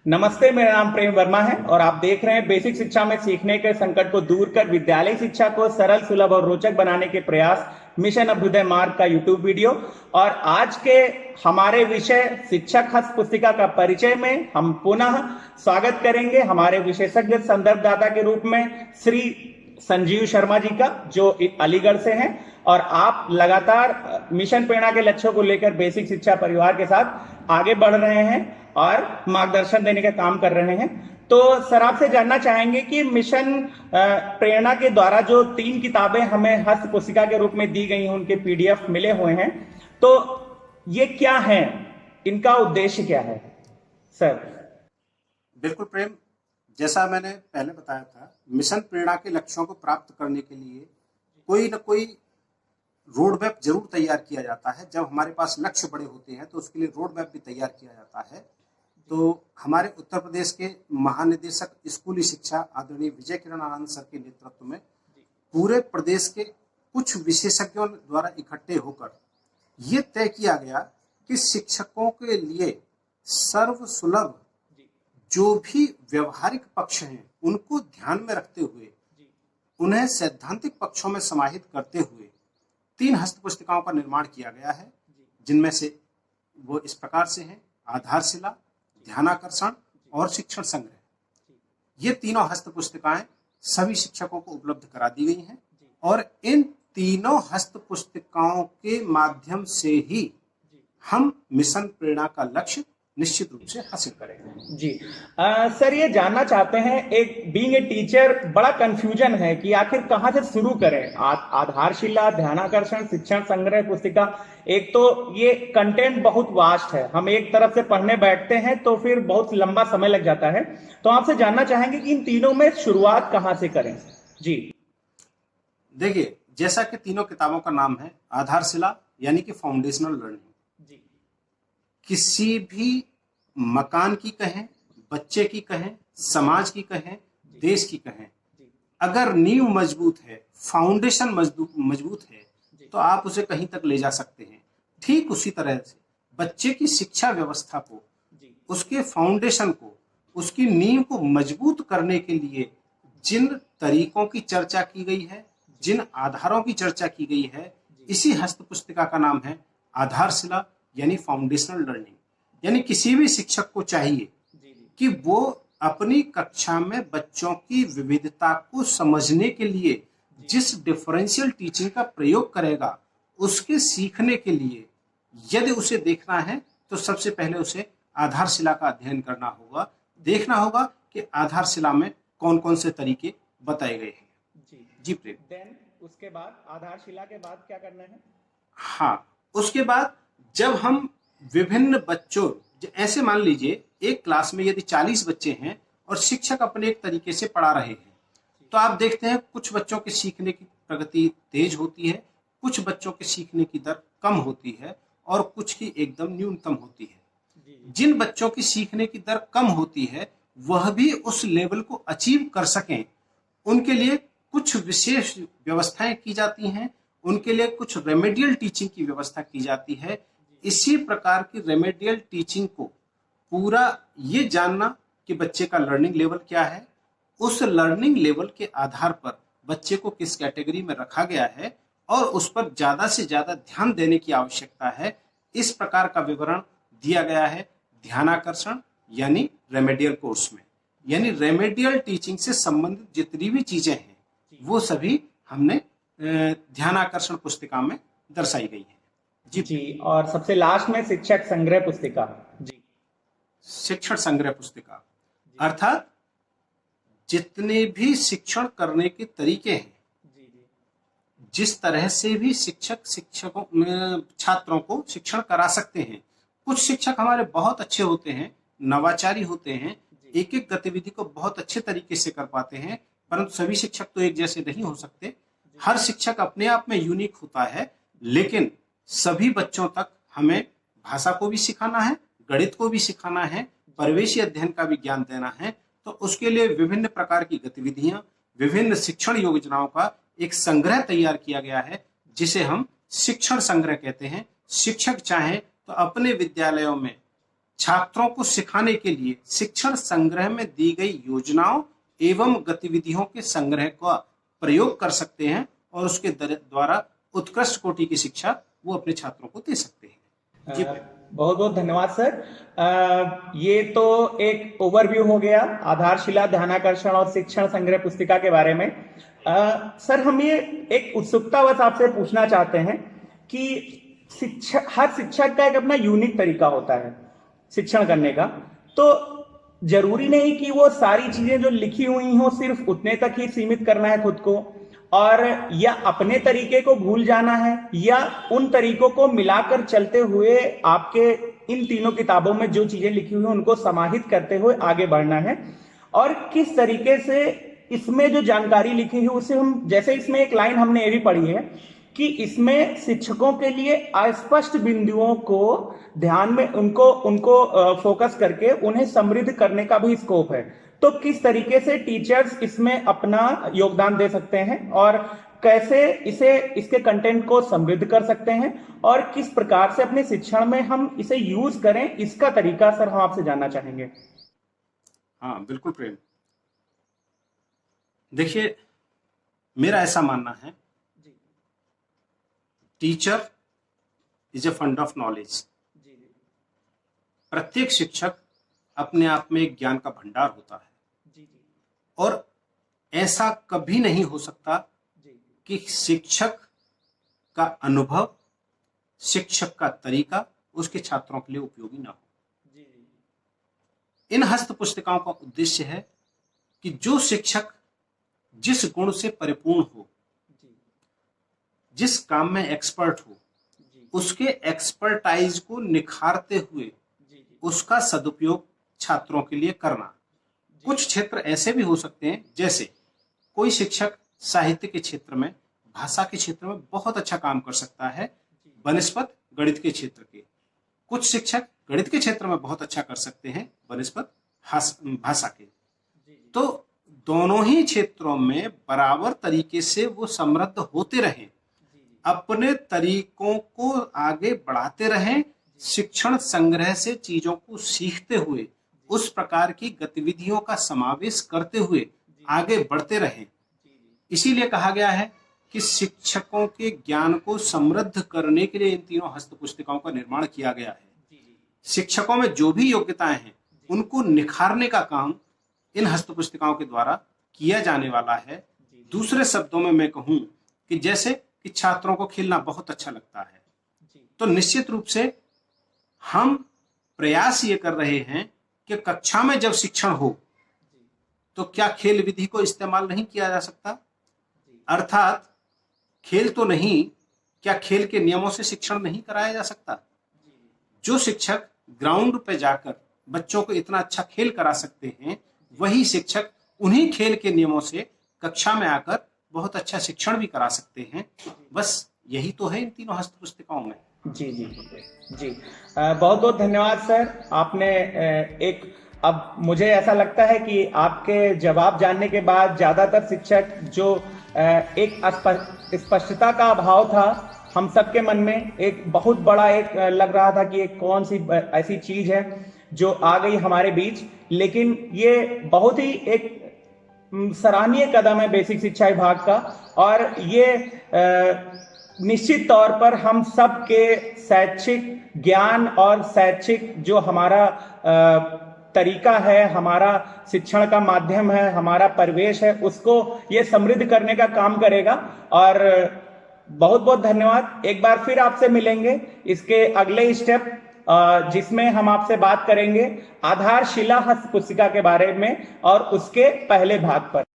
नमस्ते, मेरा नाम प्रेम वर्मा है और आप देख रहे हैं बेसिक शिक्षा में सीखने के संकट को दूर कर विद्यालय शिक्षा को सरल, सुलभ और रोचक बनाने के प्रयास मिशन अभ्युदय मार्ग का यूट्यूब वीडियो। और आज के हमारे विषय शिक्षक हस्त पुस्तिका का परिचय में हम पुनः स्वागत करेंगे हमारे विशेषज्ञ संदर्भदाता के रूप में श्री संजीव शर्मा जी का, जो अलीगढ़ से हैं। और आप लगातार मिशन प्रेरणा के लक्ष्यों को लेकर बेसिक शिक्षा परिवार के साथ आगे बढ़ रहे हैं और मार्गदर्शन देने का काम कर रहे हैं। तो सर, आपसे जानना चाहेंगे कि मिशन प्रेरणा के द्वारा जो 3 किताबें हमें हस्त पुस्तिका के रूप में दी गई हैं, उनके पीडीएफ मिले हुए हैं, तो ये क्या है, इनका उद्देश्य क्या है सर? बिल्कुल प्रेम, जैसा मैंने पहले बताया था, मिशन प्रेरणा के लक्ष्यों को प्राप्त करने के लिए कोई न कोई रोड मैप जरूर तैयार किया जाता है। जब हमारे पास लक्ष्य बड़े होते हैं तो उसके लिए रोड मैप भी तैयार किया जाता है। तो हमारे उत्तर प्रदेश के महानिदेशक स्कूली शिक्षा आदरणीय विजय किरण आनंद सर के नेतृत्व में पूरे प्रदेश के कुछ विशेषज्ञों द्वारा इकट्ठे होकर ये तय किया गया कि शिक्षकों के लिए सर्व सुलभ जो भी व्यवहारिक पक्ष हैं उनको ध्यान में रखते हुए उन्हें सैद्धांतिक पक्षों में समाहित करते हुए 3 हस्त पुस्तिकाओं का निर्माण किया गया है, जिनमें से वो इस प्रकार से हैं: आधारशिला, ध्यानाकर्षण और शिक्षण संग्रह। ये तीनों हस्त पुस्तिकाएं सभी शिक्षकों को उपलब्ध करा दी गई हैं और इन तीनों हस्त पुस्तिकाओं के माध्यम से ही हम मिशन प्रेरणा का लक्ष्य निश्चित रूप से हासिल करेंगे। जी सर, ये जानना चाहते हैं, एक बीइंग ए टीचर बड़ा कंफ्यूजन है कि आखिर कहां से शुरू करें। आधारशिला, ध्यानाकर्षण, शिक्षण संग्रह पुस्तिका, एक तो ये कंटेंट बहुत वास्ट है, हम एक तरफ से पढ़ने बैठते हैं तो फिर बहुत लंबा समय लग जाता है। तो आपसे जानना चाहेंगे कि इन तीनों में शुरुआत कहां से करें? जी देखिए, जैसा कि तीनों किताबों का नाम है आधारशिला, यानी कि फाउंडेशनल लर्निंग। किसी भी मकान की कहें, बच्चे की कहें, समाज की कहें, देश की कहें, अगर नींव मजबूत है, फाउंडेशन मजबूत है, तो आप उसे कहीं तक ले जा सकते हैं। ठीक उसी तरह से बच्चे की शिक्षा व्यवस्था को, उसके फाउंडेशन को, उसकी नींव को मजबूत करने के लिए जिन तरीकों की चर्चा की गई है, जिन आधारों की चर्चा की गई है, इसी हस्त पुस्तिका का नाम है आधारशिला, यानी फाउंडेशनल लर्निंग। यानी किसी भी शिक्षक को चाहिए कि वो अपनी कक्षा में बच्चों की विविधता को समझने के लिए जिस डिफरेंशियल टीचिंग का प्रयोग करेगा, उसके सीखने के लिए यदि उसे देखना है तो सबसे पहले उसे आधारशिला का अध्ययन करना होगा, देखना होगा कि आधारशिला में कौन कौन से तरीके बताए गए हैं। जी प्रेम। देन उसके बाद, आधारशिला के बाद क्या करना है? हाँ, उसके बाद जब हम विभिन्न बच्चों, ऐसे मान लीजिए एक क्लास में यदि 40 बच्चे हैं और शिक्षक अपने एक तरीके से पढ़ा रहे हैं, तो आप देखते हैं कुछ बच्चों के सीखने की प्रगति तेज होती है, कुछ बच्चों के सीखने की दर कम होती है और कुछ की एकदम न्यूनतम होती है। जिन बच्चों की सीखने की दर कम होती है वह भी उस लेवल को अचीव कर सकें, उनके लिए कुछ विशेष व्यवस्थाएं की जाती हैं, उनके लिए कुछ रेमेडियल टीचिंग की व्यवस्था की जाती है। इसी प्रकार की रेमेडियल टीचिंग को पूरा ये जानना कि बच्चे का लर्निंग लेवल क्या है, उस लर्निंग लेवल के आधार पर बच्चे को किस कैटेगरी में रखा गया है और उस पर ज्यादा से ज्यादा ध्यान देने की आवश्यकता है, इस प्रकार का विवरण दिया गया है ध्यानाकर्षण यानी रेमेडियल कोर्स में। यानी रेमेडियल टीचिंग से संबंधित जितनी भी चीजें हैं वो सभी हमने ध्यानाकर्षण पुस्तिका में दर्शाई गई है। जी, और सबसे लास्ट में शिक्षक संग्रह पुस्तिका। जी, शिक्षण संग्रह पुस्तिका अर्थात जितने भी शिक्षण करने के तरीके हैं, जिस तरह से भी शिक्षकों छात्रों को शिक्षण करा सकते हैं। कुछ शिक्षक हमारे बहुत अच्छे होते हैं, नवाचारी होते हैं, एक एक गतिविधि को बहुत अच्छे तरीके से कर पाते हैं, परंतु सभी शिक्षक तो एक जैसे नहीं हो सकते। हर शिक्षक अपने आप में यूनिक होता है, लेकिन सभी बच्चों तक हमें भाषा को भी सिखाना है, गणित को भी सिखाना है, परिवेशी अध्ययन का भी ज्ञान देना है। तो उसके लिए विभिन्न प्रकार की गतिविधियां, विभिन्न शिक्षण योजनाओं का एक संग्रह तैयार किया गया है, जिसे हम शिक्षण संग्रह कहते हैं। शिक्षक चाहे तो अपने विद्यालयों में छात्रों को सिखाने के लिए शिक्षण संग्रह में दी गई योजनाओं एवं गतिविधियों के संग्रह का प्रयोग कर सकते हैं और उसके द्वारा उत्कृष्ट कोटि की शिक्षा वो अपने छात्रों को दे सकते हैं। जी बहुत बहुत धन्यवाद सर। ये तो एक ओवरव्यू हो गया आधारशिला, ध्यानाकर्षण और शिक्षण संग्रह पुस्तिका के बारे में। सर, हम ये एक उत्सुकतावश आपसे पूछना चाहते हैं कि हर शिक्षक का एक अपना यूनिक तरीका होता है शिक्षण करने का, तो जरूरी नहीं कि वो सारी चीजें जो लिखी हुई हो सिर्फ उतने तक ही सीमित करना है खुद को, और या अपने तरीके को भूल जाना है, या उन तरीकों को मिलाकर चलते हुए आपके इन तीनों किताबों में जो चीजें लिखी हुई हैं उनको समाहित करते हुए आगे बढ़ना है। और किस तरीके से इसमें जो जानकारी लिखी है उसे हम, जैसे इसमें एक लाइन हमने ये भी पढ़ी है कि इसमें शिक्षकों के लिए अस्पष्ट बिंदुओं को ध्यान में उनको फोकस करके उन्हें समृद्ध करने का भी स्कोप है। तो किस तरीके से टीचर्स इसमें अपना योगदान दे सकते हैं और कैसे इसके कंटेंट को समृद्ध कर सकते हैं और किस प्रकार से अपने शिक्षण में हम इसे यूज करें, इसका तरीका सर हम आपसे जानना चाहेंगे। हाँ बिल्कुल प्रेम, देखिए मेरा ऐसा मानना है, teacher is a fund of knowledge. प्रत्येक शिक्षक अपने आप में एक ज्ञान का भंडार होता है और ऐसा कभी नहीं हो सकता कि शिक्षक का अनुभव, शिक्षक का तरीका उसके छात्रों के लिए उपयोगी ना हो। इन हस्त पुस्तिकाओं का उद्देश्य है कि जो शिक्षक जिस गुण से परिपूर्ण हो, जिस काम में एक्सपर्ट हो, उसके एक्सपर्टाइज को निखारते हुए उसका सदुपयोग छात्रों के लिए करना। कुछ क्षेत्र ऐसे भी हो सकते हैं, जैसे कोई शिक्षक साहित्य के क्षेत्र में, भाषा के क्षेत्र में बहुत अच्छा काम कर सकता है बनिस्पत गणित के क्षेत्र के। कुछ शिक्षक गणित के क्षेत्र में बहुत अच्छा कर सकते हैं बनिस्पत भाषा के। तो दोनों ही क्षेत्रों में बराबर तरीके से वो समृद्ध होते रहें, अपने तरीकों को आगे बढ़ाते रहें, शिक्षण संग्रह से चीजों को सीखते हुए उस प्रकार की गतिविधियों का समावेश करते हुए आगे बढ़ते रहें। इसीलिए कहा गया है कि शिक्षकों के ज्ञान को समृद्ध करने के लिए इन तीनों हस्त पुस्तिकाओं का निर्माण किया गया है। शिक्षकों में जो भी योग्यताएं हैं उनको निखारने का काम इन हस्त पुस्तिकाओं के द्वारा किया जाने वाला है। दूसरे शब्दों में मैं कहूं कि जैसे कि छात्रों को खेलना बहुत अच्छा लगता है, तो निश्चित रूप से हम प्रयास ये कर रहे हैं कि कक्षा में जब शिक्षण हो तो क्या खेल विधि को इस्तेमाल नहीं किया जा सकता? अर्थात खेल तो नहीं, क्या खेल के नियमों से शिक्षण नहीं कराया जा सकता? जो शिक्षक ग्राउंड पे जाकर बच्चों को इतना अच्छा खेल करा सकते हैं, वही शिक्षक उन्हीं खेल के नियमों से कक्षा में आकर बहुत अच्छा शिक्षण भी करा सकते हैं। बस यही तो है इन तीनों हस्त पुस्तिकाओं में। जी जी जी, बहुत बहुत धन्यवाद सर। आपने अब मुझे ऐसा लगता है कि आपके जवाब जानने के बाद ज्यादातर शिक्षक जो एक स्पष्टता का अभाव था हम सबके मन में, एक बहुत बड़ा एक लग रहा था कि एक कौन सी ऐसी चीज है जो आ गई हमारे बीच, लेकिन ये बहुत ही एक सराहनीय कदम है बेसिक शिक्षा विभाग का, और ये निश्चित तौर पर हम सब के शैक्षिक ज्ञान और शैक्षिक जो हमारा तरीका है, हमारा शिक्षण का माध्यम है, हमारा परिवेश है, उसको ये समृद्ध करने का काम करेगा। और बहुत बहुत धन्यवाद। एक बार फिर आपसे मिलेंगे इसके अगले स्टेप जिसमें हम आपसे बात करेंगे आधारशिला हस्त पुस्तिका के बारे में और उसके पहले भाग पर।